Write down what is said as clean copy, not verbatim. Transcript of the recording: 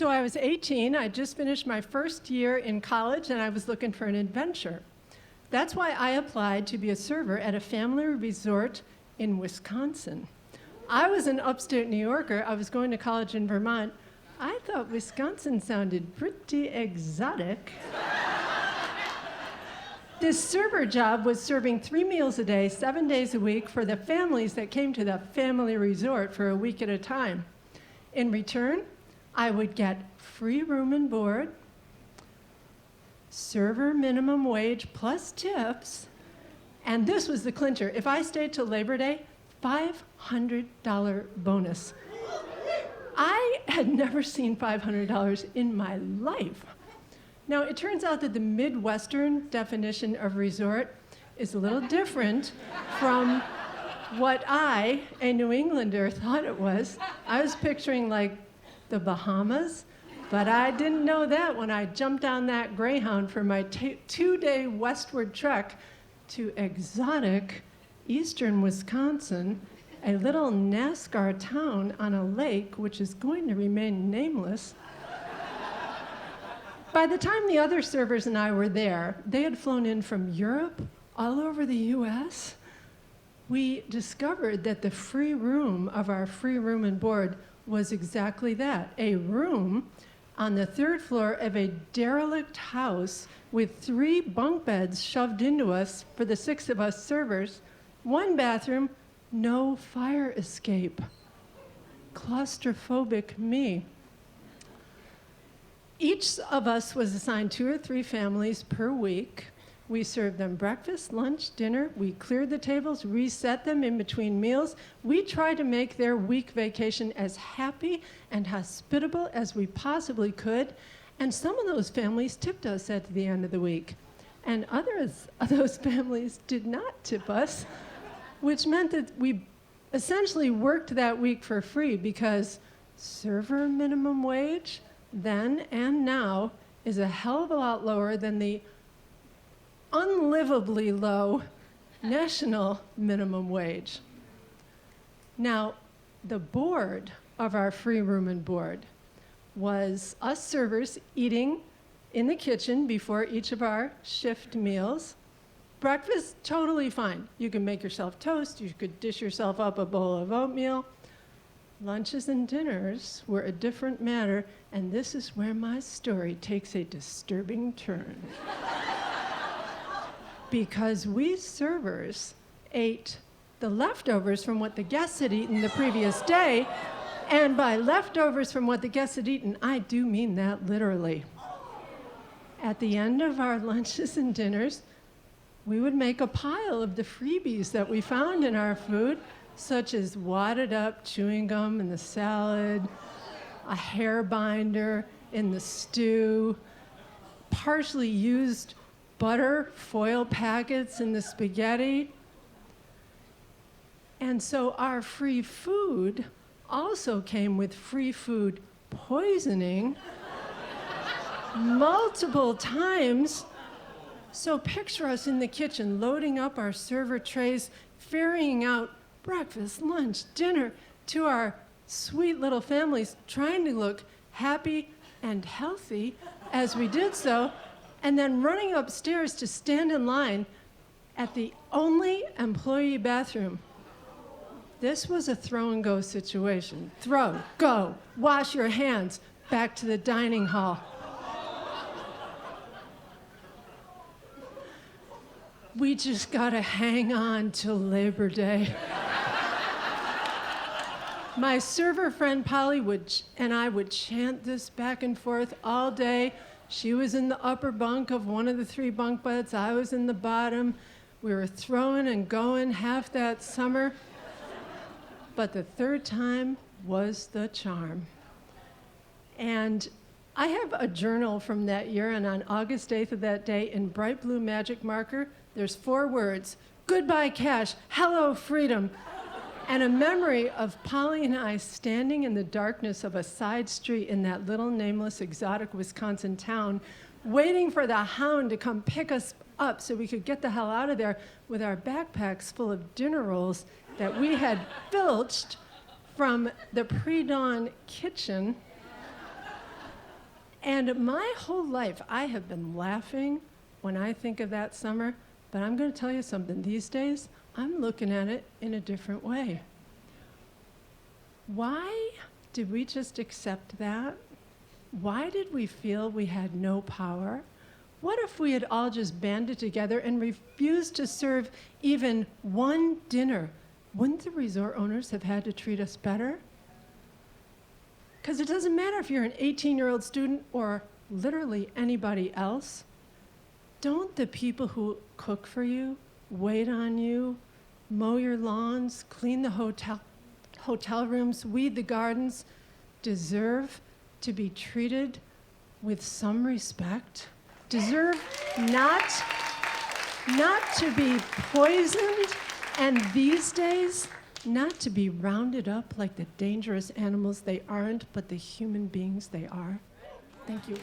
So I was 18, I just finished my first year in college, and I was looking for an adventure. That's why I applied to be a server at a family resort in Wisconsin. I was an upstate New Yorker. I was going to college in Vermont. I thought Wisconsin sounded pretty exotic. This server job was serving 3 meals a day, 7 days a week for the families that came to the family resort for a week at a time. In return, I would get free room and board, server minimum wage plus tips, and this was the clincher. If I stayed till Labor Day, $500 bonus. I had never seen $500 in my life. Now, it turns out that the Midwestern definition of resort is a little different from what I, a New Englander, thought it was. I was picturing like the Bahamas, but I didn't know that when I jumped on that Greyhound for my 2-day westward trek to exotic eastern Wisconsin, a little NASCAR town on a lake which is going to remain nameless. By the time the other servers and I were there, they had flown in from Europe, all over the US. We discovered that the free room of our free room and board was exactly that, a room on the 3rd floor of a derelict house with 3 bunk beds shoved into us for the 6 of us servers, 1 bathroom, no fire escape. Claustrophobic me. Each of us was assigned 2 or 3 families per week. We served them breakfast, lunch, dinner. We cleared the tables, reset them in between meals. We tried to make their week vacation as happy and hospitable as we possibly could. And some of those families tipped us at the end of the week. And others of those families did not tip us, which meant that we essentially worked that week for free because server minimum wage then and now is a hell of a lot lower than the unlivably low national minimum wage. Now, the board of our free room and board was us servers eating in the kitchen before each of our shift meals. Breakfast, totally fine. You can make yourself toast, you could dish yourself up a bowl of oatmeal. Lunches and dinners were a different matter, and this is where my story takes a disturbing turn. Because we servers ate the leftovers from what the guests had eaten the previous day, and by leftovers from what the guests had eaten, I do mean that literally. At the end of our lunches and dinners, we would make a pile of the freebies that we found in our food, such as wadded up chewing gum in the salad, a hair binder in the stew, partially used butter foil packets in the spaghetti. And so our free food also came with free food poisoning multiple times. So picture us in the kitchen loading up our server trays, ferrying out breakfast, lunch, dinner to our sweet little families, trying to look happy and healthy as we did so, and then running upstairs to stand in line at the only employee bathroom. This was a throw and go situation. Throw, go, wash your hands, back to the dining hall. We just gotta hang on till Labor Day. My server friend Polly and I would chant this back and forth all day. She was in the upper bunk of one of the 3 bunk beds. I was in the bottom. We were throwing and going half that summer. But the 3rd time was the charm. And I have a journal from that year, and on August 8th of that day, in bright blue magic marker, there's 4 words: goodbye cash, hello freedom, and a memory of Polly and I standing in the darkness of a side street in that little nameless exotic Wisconsin town, waiting for the hound to come pick us up so we could get the hell out of there with our backpacks full of dinner rolls that we had filched from the pre-dawn kitchen. And my whole life, I have been laughing when I think of that summer, but I'm going to tell you something. These days, I'm looking at it in a different way. Why did we just accept that? Why did we feel we had no power? What if we had all just banded together and refused to serve even one dinner? Wouldn't the resort owners have had to treat us better? Because it doesn't matter if you're an 18-year-old student or literally anybody else. Don't the people who cook for you, wait on you, mow your lawns, clean the hotel rooms, weed the gardens, deserve to be treated with some respect? Deserve not to be poisoned, and these days, not to be rounded up like the dangerous animals they aren't, but the human beings they are? Thank you.